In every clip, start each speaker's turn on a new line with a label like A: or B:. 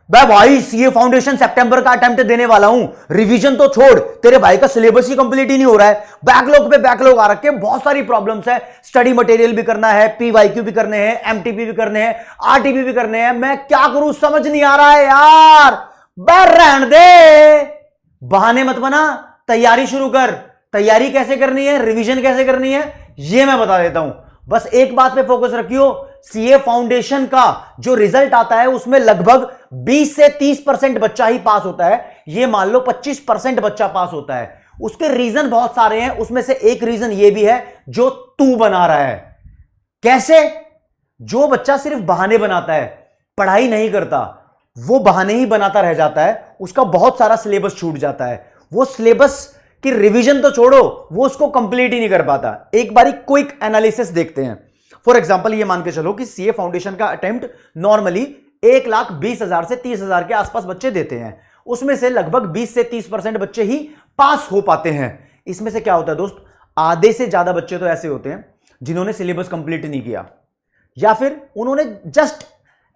A: भाई CA foundation सितंबर का attempt देने वाला हूं, रिवीजन तो छोड़, तेरे भाई का सिलेबस ही कंप्लीट ही नहीं हो रहा है, बैकलॉग पे बैकलॉग आ रखे हैं, बहुत सारी प्रॉब्लम्स है, स्टडी मटेरियल भी करना है, पीवाईक्यू भी करने हैं, एमटीपी भी करने हैं, आरटीपी भी करने हैं, मैं क्या करूं समझ नहीं आ रहा है यार। बैठ रहने दे, बहाने मत बना, तैयारी शुरू कर। तैयारी कैसे करनी है, रिवीजन कैसे करनी है, यह मैं बता देता हूं। बस एक बात पे फोकस रखियो, सीए फाउंडेशन का जो रिजल्ट आता है उसमें लगभग 20 से 30% बच्चा ही पास होता है। ये मान लो 25% बच्चा पास होता है। उसके रीजन बहुत सारे हैं, उसमें से एक रीजन ये भी है जो तू बना रहा है। कैसे? जो बच्चा सिर्फ बहाने बनाता है, पढ़ाई नहीं करता, वो बहाने ही बनाता रह जाता है, उसका बहुत सारा सिलेबस छूट जाता है। वो सिलेबस कि रिवीजन तो छोड़ो, वो उसको कंप्लीट ही नहीं कर पाता। एक बारी क्विक एनालिसिस देखते हैं। फॉर एग्जांपल ये मान के चलो कि सीए फाउंडेशन का अटेम्प्ट नॉर्मली 1,20,000 से 30,000 के आसपास बच्चे देते हैं, उसमें से लगभग 20 से 30% बच्चे ही पास हो पाते हैं। इसमें से क्या होता है दोस्त, आधे से ज्यादा बच्चे तो ऐसे होते हैं जिन्होंने सिलेबस कंप्लीट नहीं किया, या फिर उन्होंने जस्ट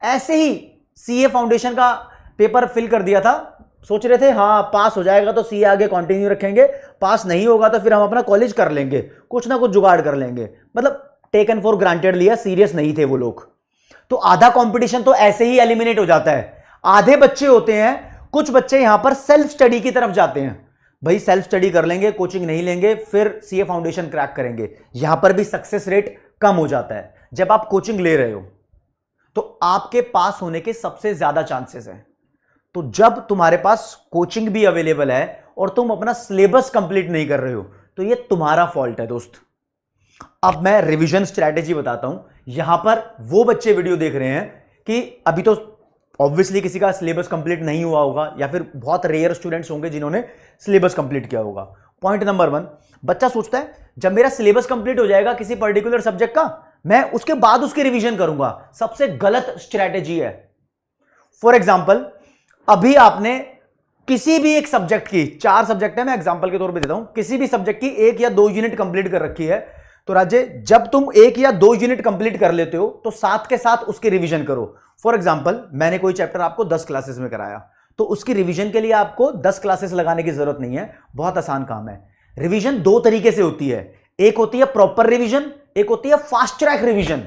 A: ऐसे ही सीए फाउंडेशन का पेपर फिल कर दिया था, सोच रहे थे हाँ पास हो जाएगा तो सीए आगे कंटिन्यू रखेंगे, पास नहीं होगा तो फिर हम अपना कॉलेज कर लेंगे, कुछ ना कुछ जुगाड़ कर लेंगे, मतलब टेकन फॉर ग्रांटेड लिया, सीरियस नहीं थे वो लोग। तो आधा कंपटीशन तो ऐसे ही एलिमिनेट हो जाता है। आधे बच्चे होते हैं, कुछ बच्चे यहां पर सेल्फ स्टडी की तरफ जाते हैं, भाई सेल्फ स्टडी कर लेंगे, कोचिंग नहीं लेंगे, फिर सीए फाउंडेशन क्रैक करेंगे। यहां पर भी सक्सेस रेट कम हो जाता है। जब आप कोचिंग ले रहे हो तो आपके पास होने के सबसे ज्यादा चांसेस हैं। तो जब तुम्हारे पास कोचिंग भी अवेलेबल है और तुम अपना सिलेबस कंप्लीट नहीं कर रहे हो तो ये तुम्हारा फॉल्ट है दोस्त। अब मैं रिवीजन स्ट्रैटेजी बताता हूं। यहां पर वो बच्चे वीडियो देख रहे हैं कि अभी तो ऑब्वियसली किसी का सिलेबस कंप्लीट नहीं हुआ होगा, या फिर बहुत रेयर स्टूडेंट्स होंगे जिन्होंने सिलेबस कंप्लीट किया होगा। पॉइंट नंबर 1, बच्चा सोचता है जब मेरा सिलेबस कंप्लीट हो जाएगा किसी पर्टिकुलर सब्जेक्ट का, मैं उसके बाद उसकी रिवीजन करूंगा। सबसे गलत स्ट्रैटेजी है। फॉर एग्जाम्पल, अभी आपने किसी भी एक सब्जेक्ट की, 4 सब्जेक्ट है, मैं एग्जांपल के तौर पे देता हूं, किसी भी सब्जेक्ट की 1 या 2 यूनिट कंप्लीट कर रखी है, तो राजे जब तुम 1 या 2 यूनिट कंप्लीट कर लेते हो तो साथ के साथ उसकी रिवीजन करो। फॉर एग्जांपल, मैंने कोई चैप्टर आपको 10 क्लासेस में कराया, तो उसकी रिवीजन के लिए आपको 10 क्लासेस लगाने की जरूरत नहीं है, बहुत आसान काम है। रिवीजन 2 तरीके से होती है, एक होती है प्रॉपर रिवीजन, एक होती है fast track revision.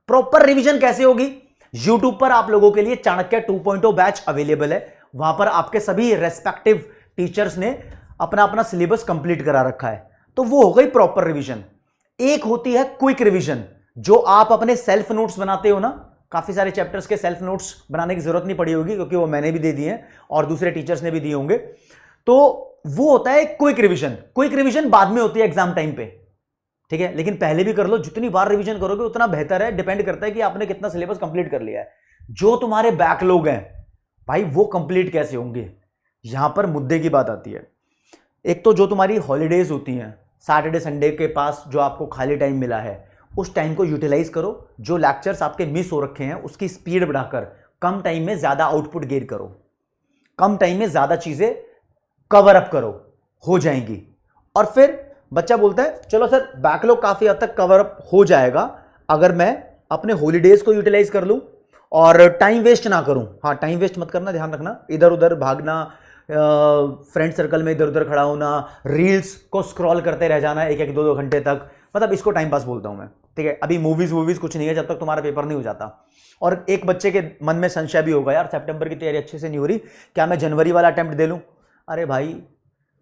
A: Proper revision कैसे होगी? YouTube पर आप लोगों के लिए चाणक्य 2.0 बैच अवेलेबल है, वहां पर आपके सभी रेस्पेक्टिव टीचर्स ने अपना अपना सिलेबस कंप्लीट करा रखा है, तो वो हो गई प्रॉपर रिवीजन। एक होती है क्विक रिवीजन, जो आप अपने सेल्फ नोट्स बनाते हो ना, काफी सारे चैप्टर्स के सेल्फ नोट्स बनाने की जरूरत नहीं पड़ी होगी क्योंकि वो मैंने भी दे दिए हैं और दूसरे टीचर्स ने भी दिए होंगे, तो वो होता है क्विक रिवीजन। क्विक रिवीजन बाद में होती है एग्जाम टाइम पे, ठीक है, लेकिन पहले भी कर लो, जितनी बार रिवीजन करोगे उतना बेहतर है। डिपेंड करता है कि आपने कितना सिलेबस कंप्लीट कर लिया है। जो तुम्हारे बैकलॉग हैं भाई, वो कंप्लीट कैसे होंगे, यहां पर मुद्दे की बात आती है। एक तो जो तुम्हारी हॉलीडेज होती हैं, सैटरडे संडे के पास जो आपको खाली टाइम मिला है, उस टाइम को यूटिलाइज करो। जो लेक्चर्स आपके मिस हो रखे हैं उसकी स्पीड बढ़ाकर कम टाइम में ज्यादा आउटपुट गेन करो, कम टाइम में ज्यादा चीजें कवर अप करो, हो जाएंगी। और फिर बच्चा बोलता है चलो सर बैकलॉग काफी हद तक कवर अप हो जाएगा अगर मैं अपने हॉलीडेज को यूटिलाइज कर लूं और टाइम वेस्ट ना करूं। हाँ, टाइम वेस्ट मत करना, ध्यान रखना, इधर उधर भागना, फ्रेंड सर्कल में इधर उधर खड़ा होना, रील्स को स्क्रॉल करते रह जाना 1-1, 2-2 घंटे तक, मतलब इसको टाइम पास बोलता हूं मैं, ठीक है। अभी मूवीज कुछ नहीं है जब तक तुम्हारा पेपर नहीं हो जाता। और एक बच्चे के मन में संशय भी होगा, यार सितंबर की तैयारी अच्छे से नहीं हो रही, क्या मैं जनवरी वाला अटेम्प्ट दे लूं? अरे भाई,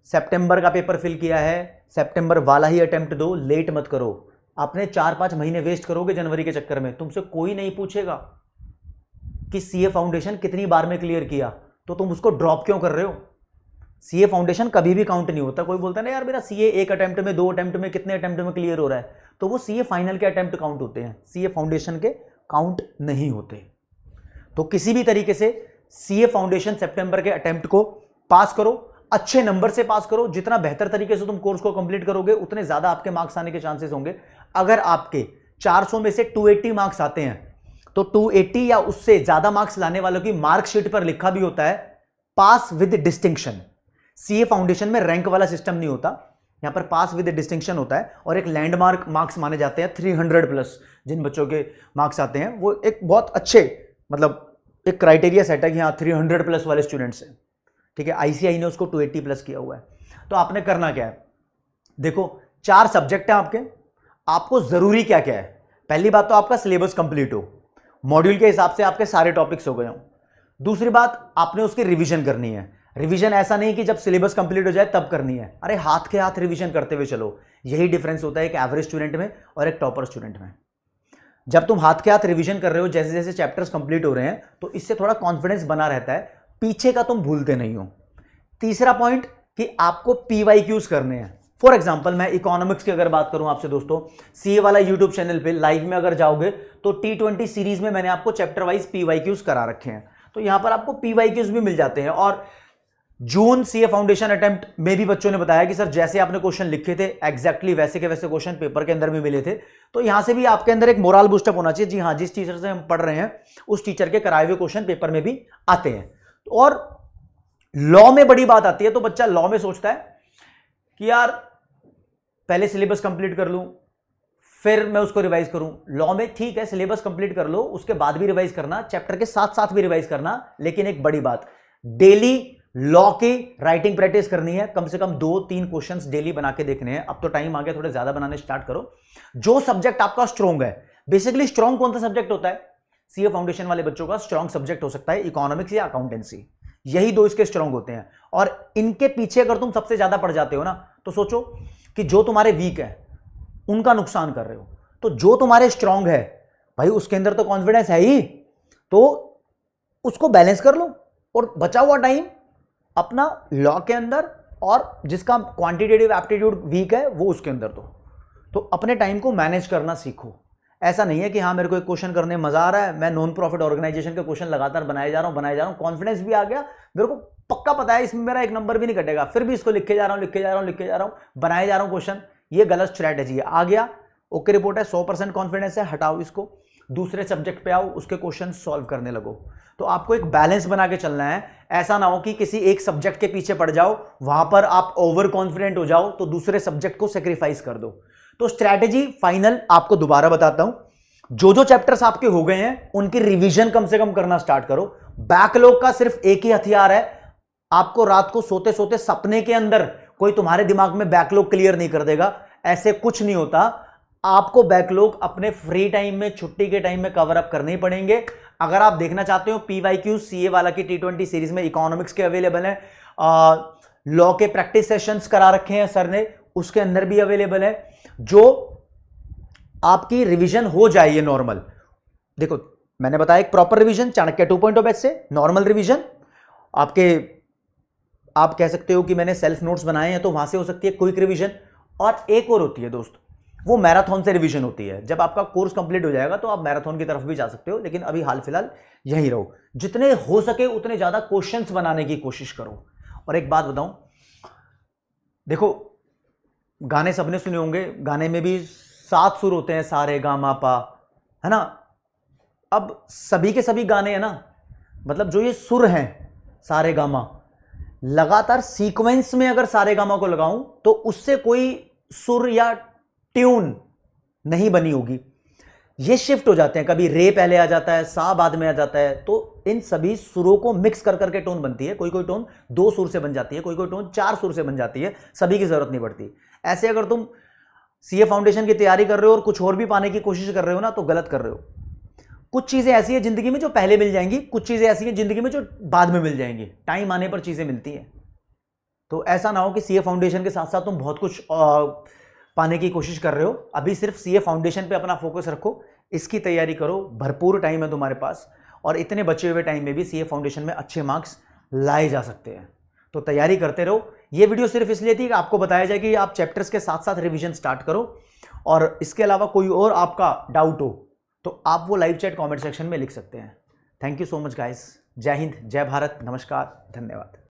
A: सितंबर का पेपर फिल किया है, सितंबर वाला ही अटेम्प्ट दो, लेट मत करो। आपने 4-5 महीने वेस्ट करोगे जनवरी के चक्कर में, तुमसे कोई नहीं पूछेगा कि सीए फाउंडेशन कितनी बार में क्लियर किया, तो तुम उसको ड्रॉप क्यों कर रहे हो? सीए फाउंडेशन कभी भी काउंट नहीं होता। कोई बोलता है ना यार मेरा सीए 1 अटेम्प्ट में, 2 अटेम्प्ट में, कितने अटेम्प्ट में क्लियर हो रहा है, तो वो सीए फाइनल के अटेम्प्ट काउंट होते हैं, सीए फाउंडेशन के काउंट नहीं होते। तो किसी भी तरीके से सीए फाउंडेशन सितंबर के अटेम्प्ट को पास करो, अच्छे नंबर से पास करो। जितना बेहतर तरीके से तुम कोर्स को कंप्लीट करोगे उतने ज्यादा आपके मार्क्स आने के चांसेस होंगे। अगर आपके 400 में से 280 मार्क्स आते हैं तो 280 या उससे ज्यादा मार्क्स लाने वालों की मार्कशीट पर लिखा भी होता है पास विद डिस्टिंक्शन। सीए फाउंडेशन में रैंक वाला सिस्टम नहीं होता, यहां पर पास विद डिस्टिंक्शन होता है। और एक लैंडमार्क मार्क्स माने जाते हैं 300 प्लस, जिन बच्चों के मार्क्स आते हैं वो एक बहुत अच्छे मतलब एक क्राइटेरिया सेट है कि हाँ 300 प्लस वाले स्टूडेंट्स हैं, ठीक है, आईसीआई ने उसको 280 प्लस किया हुआ है। तो आपने करना क्या है, देखो 4 सब्जेक्ट हैं आपके, आपको जरूरी क्या क्या है। पहली बात तो आपका सिलेबस कंप्लीट हो, मॉड्यूल के हिसाब से आपके सारे टॉपिक्स हो गए हों। दूसरी बात, आपने उसकी रिवीजन करनी है। रिवीजन ऐसा नहीं कि जब सिलेबस कंप्लीट हो जाए तब करनी है, अरे हाथ के हाथ रिवीजन करते हुए चलो। यही डिफरेंस होता है एक एवरेज स्टूडेंट में और एक टॉपर स्टूडेंट में। जब तुम हाथ के हाथ रिवीजन कर रहे हो, जैसे जैसे चैप्टर्स कंप्लीट हो रहे हैं, तो इससे थोड़ा कॉन्फिडेंस बना रहता है, पीछे का तुम भूलते नहीं हो। तीसरा पॉइंट कि आपको पीवाईक्यूज करने हैं। फॉर एग्जाम्पल मैं इकोनॉमिक्स की अगर बात करूं आपसे दोस्तों, सीए वाला यूट्यूब चैनल पे लाइव में अगर जाओगे तो T20 सीरीज में मैंने आपको चैप्टर वाइज पीवाईक्यूज करा रखे हैं, तो यहां पर आपको पीवाईक्यूज भी मिल जाते हैं। और जून सीए फाउंडेशन अटेम्प्ट में भी बच्चों ने बताया कि सर जैसे आपने क्वेश्चन लिखे थे एग्जैक्टली वैसे के वैसे क्वेश्चन पेपर के अंदर भी मिले थे। तो यहां से भी आपके अंदर एक मोरल बूस्टअप होना चाहिए, जी हाँ जिस टीचर से हम पढ़ रहे हैं उस टीचर के कराए हुए क्वेश्चन पेपर में भी आते हैं। और लॉ में बड़ी बात आती है, तो बच्चा लॉ में सोचता है कि यार पहले सिलेबस कंप्लीट कर लूं फिर मैं उसको रिवाइज करूं। लॉ में ठीक है, सिलेबस कंप्लीट कर लो उसके बाद भी रिवाइज करना, चैप्टर के साथ साथ भी रिवाइज करना, लेकिन एक बड़ी बात, डेली लॉ की राइटिंग प्रैक्टिस करनी है। कम से कम 2-3 क्वेश्चंस डेली बना के देखने हैं। अब तो टाइम आ गया, थोड़े ज्यादा बनाने स्टार्ट करो। जो सब्जेक्ट आपका स्ट्रॉन्ग है, बेसिकली स्ट्रॉन्ग कौन सा सब्जेक्ट होता है, सीए फाउंडेशन वाले बच्चों का स्ट्रॉन्ग सब्जेक्ट हो सकता है इकोनॉमिक्स या अकाउंटेंसी, यही 2 इसके स्ट्रॉन्ग होते हैं। और इनके पीछे अगर तुम सबसे ज्यादा पड़ जाते हो ना, तो सोचो कि जो तुम्हारे वीक है उनका नुकसान कर रहे हो। तो जो तुम्हारे स्ट्रॉन्ग है भाई उसके अंदर तो कॉन्फिडेंस है ही, तो उसको बैलेंस कर लो और बचा हुआ टाइम अपना लॉ के अंदर, और जिसका क्वांटिटेटिव एप्टीट्यूड वीक है वो उसके अंदर। तो अपने टाइम को मैनेज करना सीखो। ऐसा नहीं है कि हाँ मेरे को एक क्वेश्चन करने में मजा आ रहा है, मैं नॉन प्रॉफिट ऑर्गेनाइजेशन के क्वेश्चन लगातार बनाए जा रहा हूं, कॉन्फिडेंस भी आ गया, मेरे को पक्का पता है इसमें मेरा एक नंबर भी नहीं कटेगा, फिर भी इसको लिखे जा रहा हूं, बनाए जा रहा हूं क्वेश्चन। ये गलत स्ट्रैटेजी है। आ गया ओके रिपोर्ट है, 100% कॉन्फिडेंस है, हटाओ इसको, दूसरे सब्जेक्ट पे आओ, उसके क्वेश्चन सॉल्व करने लगो। तो आपको एक बैलेंस बना के चलना है। ऐसा ना हो कि किसी एक सब्जेक्ट के पीछे पड़ जाओ, वहां पर आप ओवर कॉन्फिडेंट हो जाओ तो दूसरे सब्जेक्ट को सेक्रीफाइस कर दो। तो स्ट्रैटेजी फाइनल आपको दोबारा बताता हूं, जो चैप्टर्स आपके हो गए हैं उनकी रिवीजन कम से कम करना स्टार्ट करो। बैकलॉग का सिर्फ एक ही हथियार है, आपको रात को सोते सोते सपने के अंदर कोई तुम्हारे दिमाग में बैकलॉग क्लियर नहीं कर देगा, ऐसे कुछ नहीं होता। आपको बैकलॉग अपने फ्री टाइम में, छुट्टी के टाइम में कवर अप करने ही पड़ेंगे। अगर आप देखना चाहते हो पीवाईक्यू सीए वाला की T20 सीरीज में इकोनॉमिक्स के अवेलेबल है, लॉ के प्रैक्टिस सेशंस करा रखे हैं सर ने, उसके अंदर भी अवेलेबल है, जो आपकी रिवीजन हो जाए। ये नॉर्मल देखो मैंने बताया एक प्रॉपर रिवीजन चाणक्य 2.0 बैच से, नॉर्मल रिवीजन आपके, आप कह सकते हो कि मैंने सेल्फ नोट्स बनाए हैं तो वहां से हो सकती है क्विक रिवीजन, और एक और होती है दोस्त, वो मैराथन से रिवीजन होती है। जब आपका कोर्स कंप्लीट हो जाएगा तो आप मैराथन की तरफ भी जा सकते हो, लेकिन अभी हाल फिलहाल यही रहो। जितने हो सके उतने ज्यादा क्वेश्चंस बनाने की कोशिश करो। और एक बात बताऊं, देखो गाने सबने सुने होंगे, गाने में भी 7 सुर होते हैं, सारे गा मा पा, है ना। अब सभी के सभी गाने हैं ना, मतलब जो ये सुर हैं सारे गा मा, लगातार सीक्वेंस में अगर सारे गा मा को लगाऊं तो उससे कोई सुर या ट्यून नहीं बनी होगी। ये शिफ्ट हो जाते हैं, कभी रे पहले आ जाता है, सा बाद में आ जाता है, तो इन सभी सुरों को मिक्स कर करके टोन बनती है। कोई कोई टोन 2 सुर से बन जाती है, कोई कोई टोन 4 सुर से बन जाती है, सभी की जरूरत नहीं पड़ती। ऐसे अगर तुम सीए फाउंडेशन की तैयारी कर रहे हो और कुछ और भी पाने की कोशिश कर रहे हो ना, तो गलत कर रहे हो। कुछ चीजें ऐसी है जिंदगी में जो पहले मिल जाएंगी, कुछ चीजें ऐसी हैं जिंदगी में जो बाद में मिल जाएंगी, टाइम आने पर चीजें मिलती हैं। तो ऐसा ना हो कि सीए फाउंडेशन के साथ साथ तुम बहुत कुछ पाने की कोशिश कर रहे हो। अभी सिर्फ सीए फाउंडेशन पे अपना फोकस रखो, इसकी तैयारी करो, भरपूर टाइम है तुम्हारे पास, और इतने बचे हुए टाइम में भी सीए फाउंडेशन में अच्छे मार्क्स लाए जा सकते हैं। तो तैयारी करते रहो। ये वीडियो सिर्फ इसलिए थी कि आपको बताया जाए कि आप चैप्टर्स के साथ साथ रिवीजन स्टार्ट करो, और इसके अलावा कोई और आपका डाउट हो तो आप वो लाइव चैट कमेंट सेक्शन में लिख सकते हैं। Thank you so much guys. जय हिंद, जय भारत, नमस्कार, धन्यवाद।